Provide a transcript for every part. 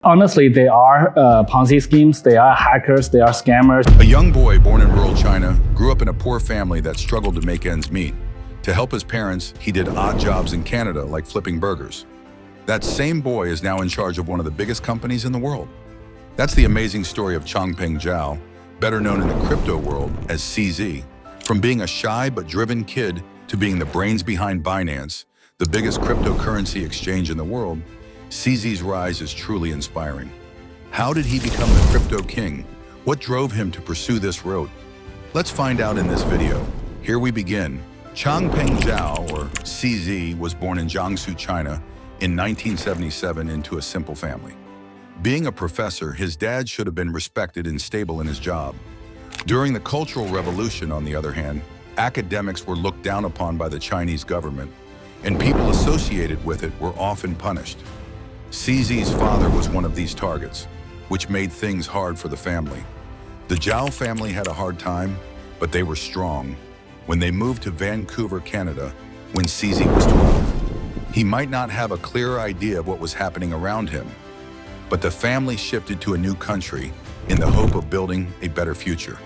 Honestly, they are Ponzi schemes, they are hackers, they are scammers. A young boy born in rural China grew up in a poor family that struggled to make ends meet. To help his parents, he did odd jobs in Canada like flipping burgers. That same boy is now in charge of one of the biggest companies in the world. That's the amazing story of Changpeng Zhao, better known in the crypto world as CZ. From being a shy but driven kid to being the brains behind Binance, the biggest cryptocurrency exchange in the world, CZ's rise is truly inspiring. How did he become the crypto king? What drove him to pursue this road? Let's find out in this video. Here we begin. Changpeng Zhao, or CZ, was born in Jiangsu, China in 1977 into a simple family. Being a professor, his dad should have been respected and stable in his job. During the Cultural Revolution, on the other hand, academics were looked down upon by the Chinese government, and people associated with it were often punished. CZ's father was one of these targets, which made things hard for the family. The Zhao family had a hard time, but they were strong. When they moved to Vancouver, Canada, when CZ was 12, he might not have a clear idea of what was happening around him, but the family shifted to a new country in the hope of building a better future.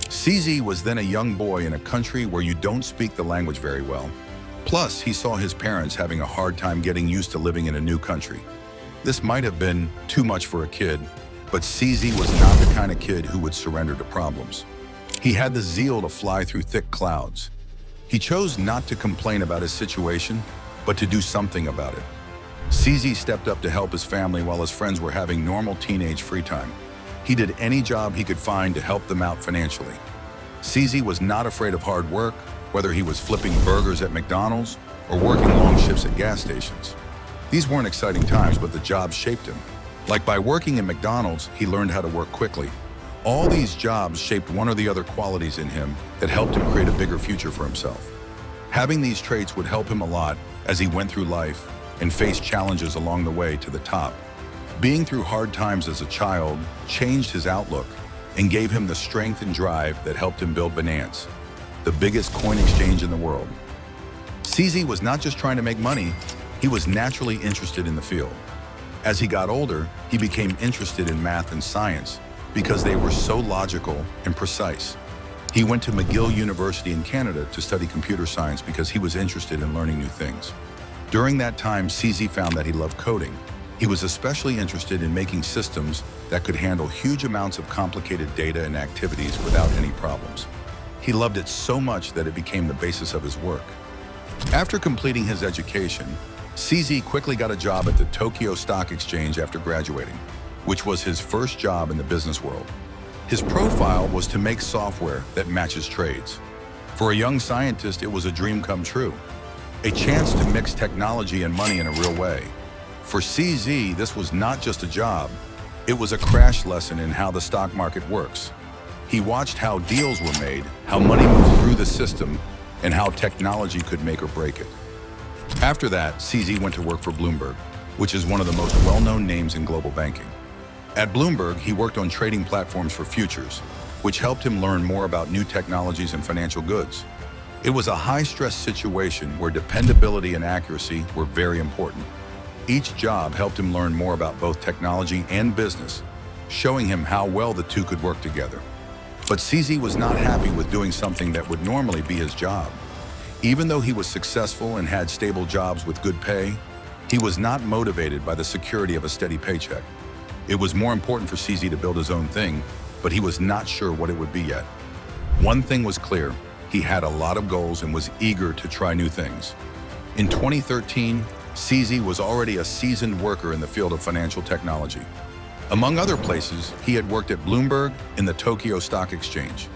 CZ was then a young boy in a country where you don't speak the language very well. Plus, he saw his parents having a hard time getting used to living in a new country. This might have been too much for a kid, but CZ was not the kind of kid who would surrender to problems. He had the zeal to fly through thick clouds. He chose not to complain about his situation, but to do something about it. CZ stepped up to help his family while his friends were having normal teenage free time. He did any job he could find to help them out financially. CZ was not afraid of hard work, whether he was flipping burgers at McDonald's or working long shifts at gas stations. These weren't exciting times, but the jobs shaped him. Like by working at McDonald's, he learned how to work quickly. All these jobs shaped one or the other qualities in him that helped him create a bigger future for himself. Having these traits would help him a lot as he went through life and faced challenges along the way to the top. Being through hard times as a child changed his outlook and gave him the strength and drive that helped him build Binance, the biggest coin exchange in the world. CZ was not just trying to make money, he was naturally interested in the field. As he got older, he became interested in math and science because they were so logical and precise. He went to McGill University in Canada to study computer science because he was interested in learning new things. During that time, CZ found that he loved coding. He was especially interested in making systems that could handle huge amounts of complicated data and activities without any problems. He loved it so much that it became the basis of his work. After completing his education, CZ quickly got a job at the Tokyo Stock Exchange after graduating, which was his first job in the business world. His profile was to make software that matches trades. For a young scientist, it was a dream come true, a chance to mix technology and money in a real way. For CZ, this was not just a job, it was a crash lesson in how the stock market works. He watched how deals were made, how money moved through the system, and how technology could make or break it. After that, CZ went to work for Bloomberg, which is one of the most well-known names in global banking. At Bloomberg, he worked on trading platforms for futures, which helped him learn more about new technologies and financial goods. It was a high-stress situation where dependability and accuracy were very important. Each job helped him learn more about both technology and business, showing him how well the two could work together. But CZ was not happy with doing something that would normally be his job. Even though he was successful and had stable jobs with good pay, he was not motivated by the security of a steady paycheck. It was more important for CZ to build his own thing, but he was not sure what it would be yet. One thing was clear, he had a lot of goals and was eager to try new things. In 2013, CZ was already a seasoned worker in the field of financial technology. Among other places, he had worked at Bloomberg and the Tokyo Stock Exchange.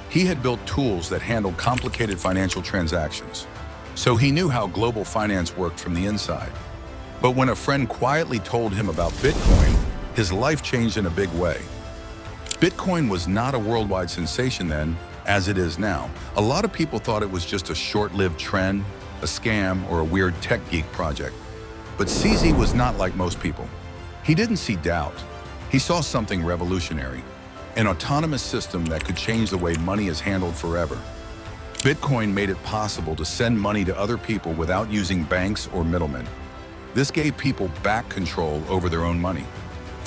He had built tools that handled complicated financial transactions, so he knew how global finance worked from the inside. But when a friend quietly told him about Bitcoin, his life changed in a big way. Bitcoin was not a worldwide sensation then, as it is now. A lot of people thought it was just a short-lived trend, a scam, or a weird tech geek project. But CZ was not like most people. He didn't see doubt. He saw something revolutionary, an autonomous system that could change the way money is handled forever. Bitcoin made it possible to send money to other people without using banks or middlemen. This gave people back control over their own money.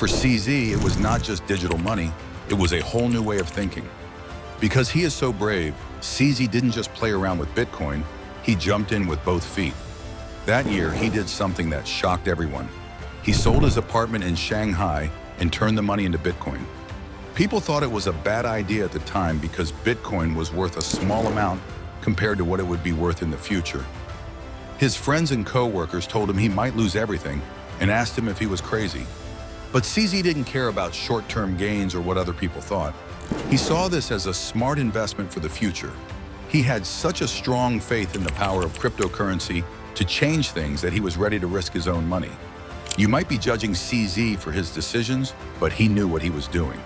For CZ, it was not just digital money, it was a whole new way of thinking. Because he is so brave, CZ didn't just play around with Bitcoin, he jumped in with both feet. That year, he did something that shocked everyone. He sold his apartment in Shanghai and turned the money into Bitcoin. People thought it was a bad idea at the time because Bitcoin was worth a small amount compared to what it would be worth in the future. His friends and co-workers told him he might lose everything and asked him if he was crazy. But CZ didn't care about short-term gains or what other people thought. He saw this as a smart investment for the future. He had such a strong faith in the power of cryptocurrency to change things that he was ready to risk his own money. You might be judging CZ for his decisions, but he knew what he was doing.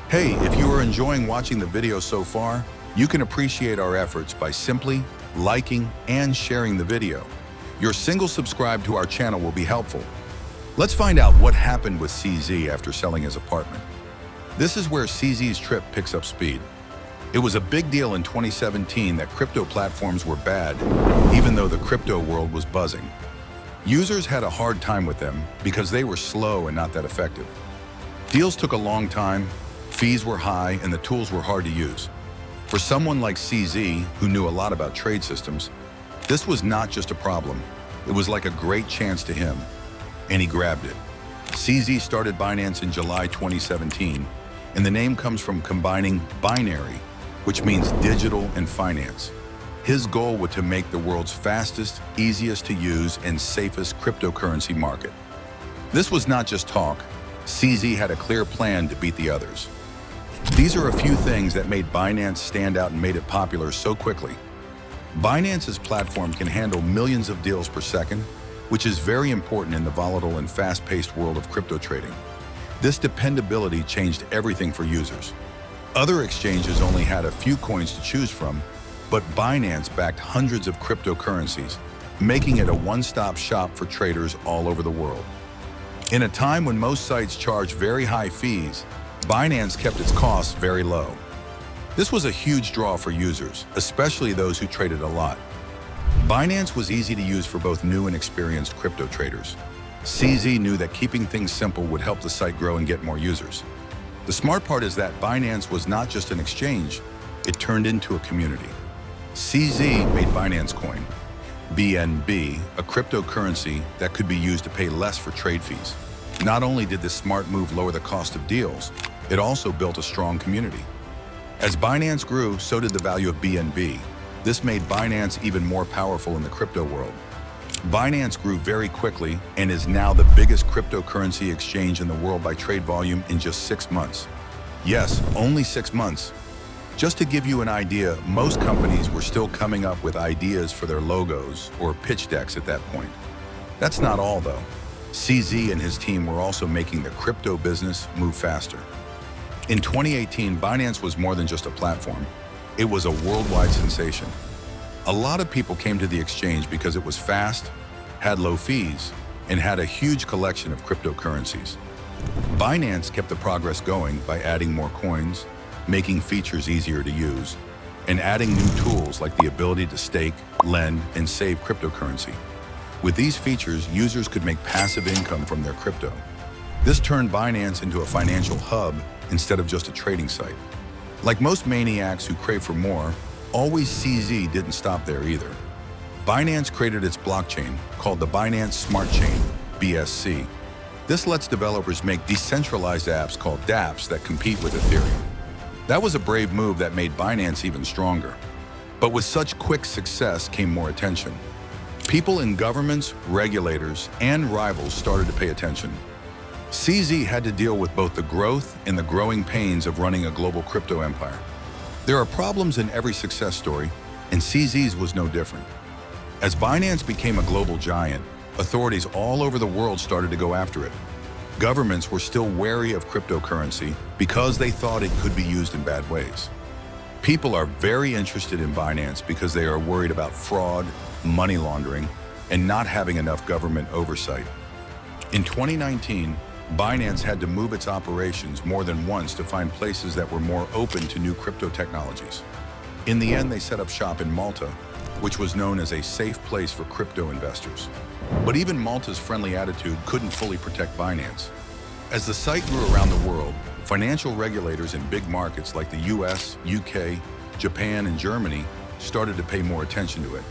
Hey, if you are enjoying watching the video so far, you can appreciate our efforts by simply liking and sharing the video. Your single subscribe to our channel will be helpful. Let's find out what happened with CZ after selling his apartment. This is where CZ's trip picks up speed. It was a big deal in 2017 that crypto platforms were bad, even though the crypto world was buzzing. Users had a hard time with them because they were slow and not that effective. Deals took a long time, fees were high, and the tools were hard to use. For someone like CZ, who knew a lot about trade systems, this was not just a problem. It was like a great chance to him, and he grabbed it. CZ started Binance in July 2017, and the name comes from combining binary, which means digital and finance. His goal was to make the world's fastest, easiest to use, and safest cryptocurrency market. This was not just talk. CZ had a clear plan to beat the others. These are a few things that made Binance stand out and made it popular so quickly. Binance's platform can handle millions of deals per second, which is very important in the volatile and fast-paced world of crypto trading. This dependability changed everything for users. Other exchanges only had a few coins to choose from, but Binance backed hundreds of cryptocurrencies, making it a one-stop shop for traders all over the world. In a time when most sites charge very high fees, Binance kept its costs very low. This was a huge draw for users, especially those who traded a lot. Binance was easy to use for both new and experienced crypto traders. CZ knew that keeping things simple would help the site grow and get more users. The smart part is that Binance was not just an exchange, it turned into a community. CZ made Binance Coin, BNB, a cryptocurrency that could be used to pay less for trade fees. Not only did this smart move lower the cost of deals, it also built a strong community. As Binance grew, so did the value of BNB. This made Binance even more powerful in the crypto world. Binance grew very quickly and is now the biggest cryptocurrency exchange in the world by trade volume in just 6 months. Yes, only 6 months. Just to give you an idea, most companies were still coming up with ideas for their logos or pitch decks at that point. That's not all though. CZ and his team were also making the crypto business move faster. In 2018, Binance was more than just a platform. It was a worldwide sensation. A lot of people came to the exchange because it was fast, had low fees, and had a huge collection of cryptocurrencies. Binance kept the progress going by adding more coins, making features easier to use, and adding new tools like the ability to stake, lend, and save cryptocurrency. With these features, users could make passive income from their crypto. This turned Binance into a financial hub instead of just a trading site. Like most maniacs who crave for more, always CZ didn't stop there either. Binance created its blockchain, called the Binance Smart Chain, BSC. This lets developers make decentralized apps called dApps that compete with Ethereum. That was a brave move that made Binance even stronger. But with such quick success came more attention. People in governments, regulators, and rivals started to pay attention. CZ had to deal with both the growth and the growing pains of running a global crypto empire. There are problems in every success story, and CZ's was no different. As Binance became a global giant, authorities all over the world started to go after it. Governments were still wary of cryptocurrency because they thought it could be used in bad ways. People are very interested in Binance because they are worried about fraud, money laundering, and not having enough government oversight. In 2019, Binance had to move its operations more than once to find places that were more open to new crypto technologies. In the end, they set up shop in Malta, which was known as a safe place for crypto investors. But even Malta's friendly attitude couldn't fully protect Binance. As the site grew around the world, financial regulators in big markets like the US, UK, Japan, and Germany started to pay more attention to it.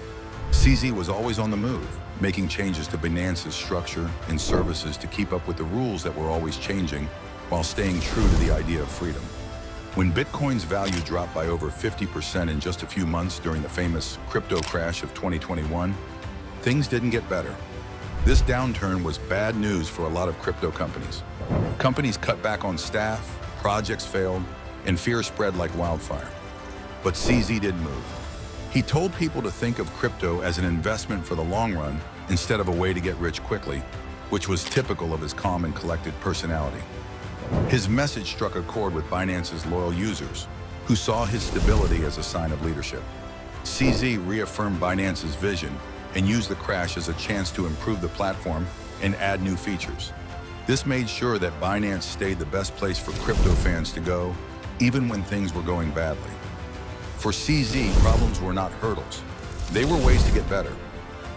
CZ was always on the move, making changes to Binance's structure and services to keep up with the rules that were always changing while staying true to the idea of freedom. When Bitcoin's value dropped by over 50% in just a few months during the famous crypto crash of 2021, things didn't get better. This downturn was bad news for a lot of crypto companies. Companies cut back on staff, projects failed, and fear spread like wildfire. But CZ didn't move. He told people to think of crypto as an investment for the long run instead of a way to get rich quickly, which was typical of his calm and collected personality. His message struck a chord with Binance's loyal users, who saw his stability as a sign of leadership. CZ reaffirmed Binance's vision and used the crash as a chance to improve the platform and add new features. This made sure that Binance stayed the best place for crypto fans to go, even when things were going badly. For CZ, problems were not hurdles. They were ways to get better.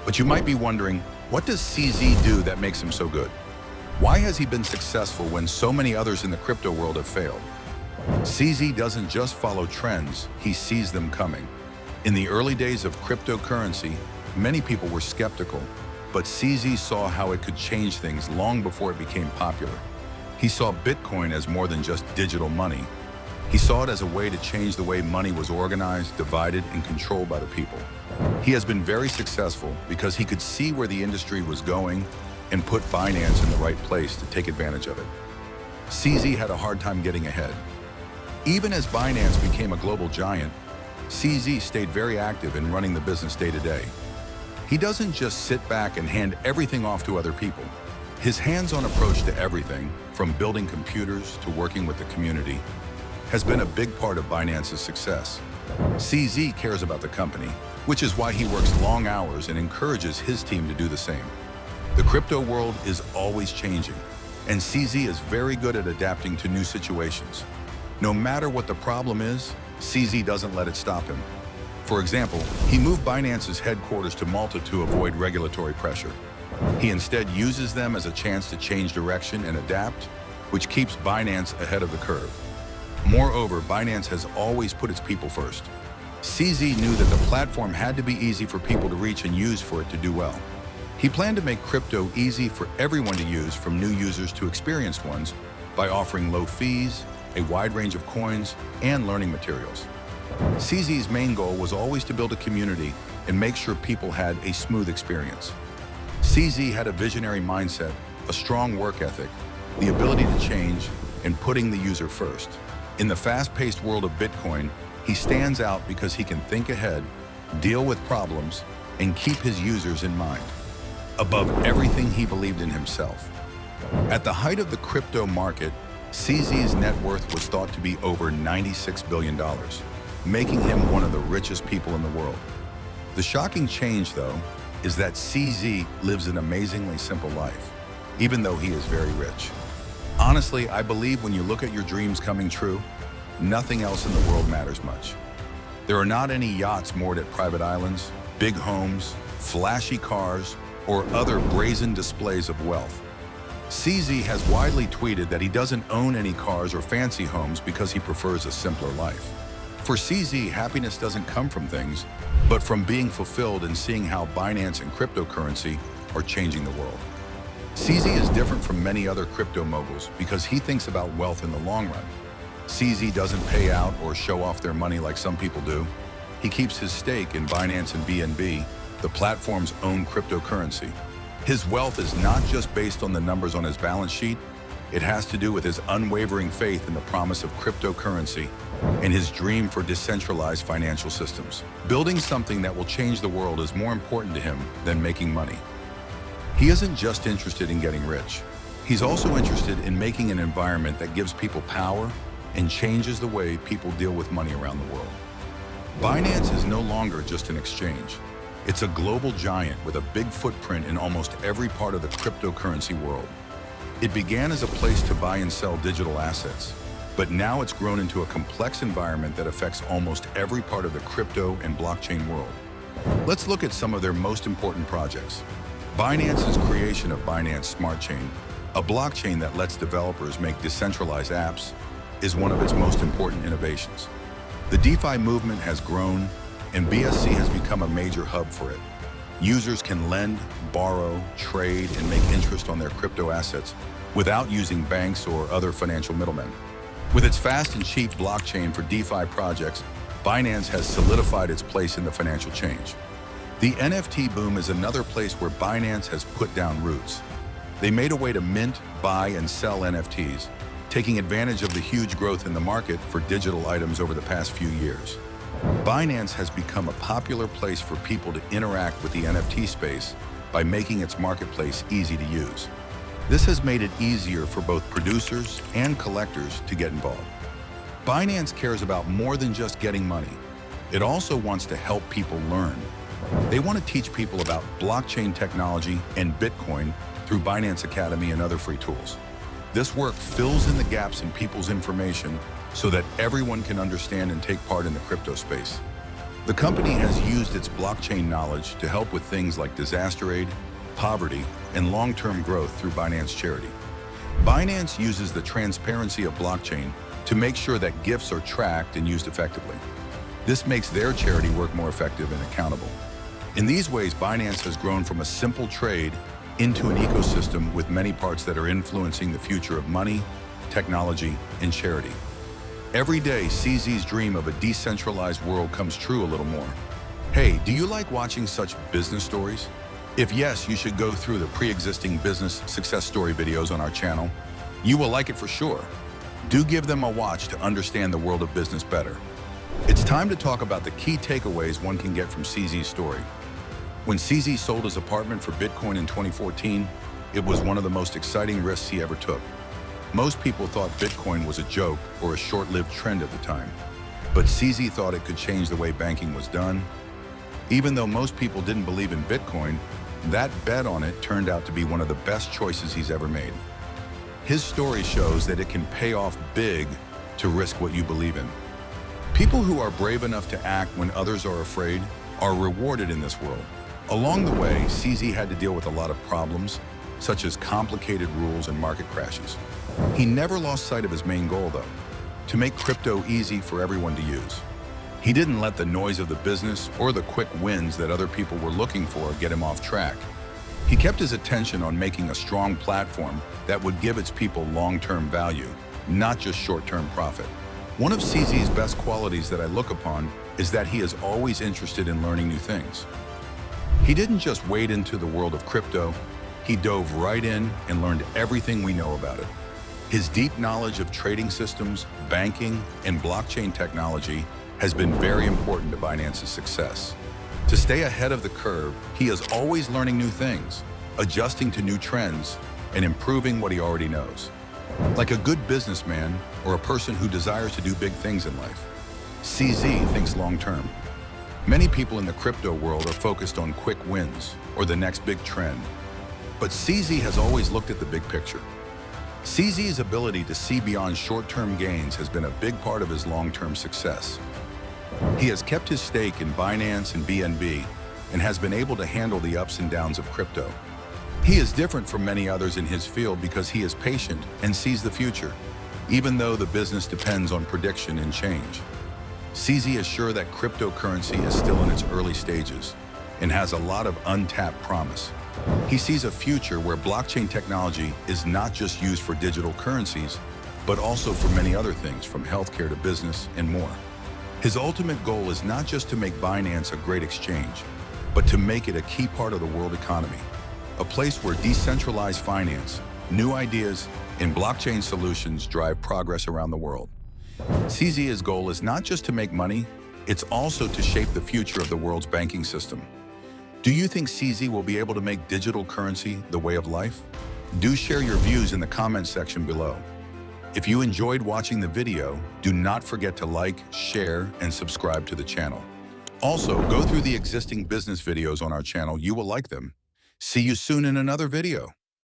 But you might be wondering, what does CZ do that makes him so good? Why has he been successful when so many others in the crypto world have failed? CZ doesn't just follow trends, he sees them coming. In the early days of cryptocurrency, many people were skeptical, but CZ saw how it could change things long before it became popular. He saw Bitcoin as more than just digital money. He saw it as a way to change the way money was organized, divided, and controlled by the people. He has been very successful because he could see where the industry was going and put Binance in the right place to take advantage of it. CZ had a hard time getting ahead. Even as Binance became a global giant, CZ stayed very active in running the business day to day. He doesn't just sit back and hand everything off to other people. His hands-on approach to everything, from building computers to working with the community, has been a big part of Binance's success. CZ cares about the company, which is why he works long hours and encourages his team to do the same. The crypto world is always changing, and CZ is very good at adapting to new situations. No matter what the problem is, CZ doesn't let it stop him. For example, he moved Binance's headquarters to Malta to avoid regulatory pressure. He instead uses them as a chance to change direction and adapt, which keeps Binance ahead of the curve. Moreover, Binance has always put its people first. CZ knew that the platform had to be easy for people to reach and use for it to do well. He planned to make crypto easy for everyone to use, from new users to experienced ones, by offering low fees, a wide range of coins, and learning materials. CZ's main goal was always to build a community and make sure people had a smooth experience. CZ had a visionary mindset, a strong work ethic, the ability to change, and putting the user first. In the fast-paced world of Bitcoin, he stands out because he can think ahead, deal with problems, and keep his users in mind. Above everything, he believed in himself. At the height of the crypto market, CZ's net worth was thought to be over $96 billion, making him one of the richest people in the world. The shocking change, though, is that CZ lives an amazingly simple life, even though he is very rich. Honestly, I believe when you look at your dreams coming true, nothing else in the world matters much. There are not any yachts moored at private islands, big homes, flashy cars, or other brazen displays of wealth. CZ has widely tweeted that he doesn't own any cars or fancy homes because he prefers a simpler life. For CZ, happiness doesn't come from things, but from being fulfilled and seeing how Binance and cryptocurrency are changing the world. CZ is different from many other crypto moguls because he thinks about wealth in the long run. CZ doesn't pay out or show off their money like some people do. He keeps his stake in Binance and BNB, the platform's own cryptocurrency. His wealth is not just based on the numbers on his balance sheet. It has to do with his unwavering faith in the promise of cryptocurrency and his dream for decentralized financial systems. Building something that will change the world is more important to him than making money. He isn't just interested in getting rich. He's also interested in making an environment that gives people power and changes the way people deal with money around the world. Binance is no longer just an exchange. It's a global giant with a big footprint in almost every part of the cryptocurrency world. It began as a place to buy and sell digital assets, but now it's grown into a complex environment that affects almost every part of the crypto and blockchain world. Let's look at some of their most important projects. Binance's creation of Binance Smart Chain A blockchain that lets developers make decentralized apps is one of its most important innovations. The DeFi movement has grown, and BSC has become a major hub for it. Users can lend, borrow, trade, and make interest on their crypto assets without using banks or other financial middlemen. With its fast and cheap blockchain for DeFi projects, Binance has solidified its place in the financial change. The NFT boom is another place where Binance has put down roots. They made a way to mint, buy, and sell NFTs, taking advantage of the huge growth in the market for digital items over the past few years. Binance has become a popular place for people to interact with the NFT space by making its marketplace easy to use. This has made it easier for both producers and collectors to get involved. Binance cares about more than just getting money. It also wants to help people learn. They want to teach people about blockchain technology and Bitcoin through Binance Academy and other free tools. This work fills in the gaps in people's information so that everyone can understand and take part in the crypto space. The company has used its blockchain knowledge to help with things like disaster aid, poverty, and long-term growth through Binance Charity. Binance uses the transparency of blockchain to make sure that gifts are tracked and used effectively. This makes their charity work more effective and accountable. In these ways, Binance has grown from a simple trade into an ecosystem with many parts that are influencing the future of money, technology, and charity. Every day, CZ's dream of a decentralized world comes true a little more. Hey, do you like watching such business stories? If yes, you should go through the pre-existing business success story videos on our channel. You will like it for sure. Do give them a watch to understand the world of business better. It's time to talk about the key takeaways one can get from CZ's story. When CZ sold his apartment for Bitcoin in 2014, it was one of the most exciting risks he ever took. Most people thought Bitcoin was a joke or a short-lived trend at the time, but CZ thought it could change the way banking was done. Even though most people didn't believe in Bitcoin, that bet on it turned out to be one of the best choices he's ever made. His story shows that it can pay off big to risk what you believe in. People who are brave enough to act when others are afraid are rewarded in this world. Along the way, CZ had to deal with a lot of problems, such as complicated rules and market crashes. He never lost sight of his main goal, though, to make crypto easy for everyone to use. He didn't let the noise of the business or the quick wins that other people were looking for get him off track. He kept his attention on making a strong platform that would give its people long-term value, not just short-term profit. One of CZ's best qualities that I look upon is that he is always interested in learning new things. He didn't just wade into the world of crypto, he dove right in and learned everything we know about it. His deep knowledge of trading systems, banking, and blockchain technology has been very important to Binance's success. To stay ahead of the curve, he is always learning new things, adjusting to new trends, and improving what he already knows. Like a good businessman or a person who desires to do big things in life, CZ thinks long-term. Many people in the crypto world are focused on quick wins or the next big trend, but CZ has always looked at the big picture. CZ's ability to see beyond short-term gains has been a big part of his long-term success. He has kept his stake in Binance and BNB and has been able to handle the ups and downs of crypto. He is different from many others in his field because he is patient and sees the future, even though the business depends on prediction and change. CZ is sure that cryptocurrency is still in its early stages and has a lot of untapped promise. He sees a future where blockchain technology is not just used for digital currencies, but also for many other things, from healthcare to business and more. His ultimate goal is not just to make Binance a great exchange, but to make it a key part of the world economy, a place where decentralized finance, new ideas, and blockchain solutions drive progress around the world. CZ's goal is not just to make money, it's also to shape the future of the world's banking system. Do you think CZ will be able to make digital currency the way of life? Do share your views in the comments section below. If you enjoyed watching the video, do not forget to like, share, and subscribe to the channel. Also, go through the existing business videos on our channel. You will like them. See you soon in another video.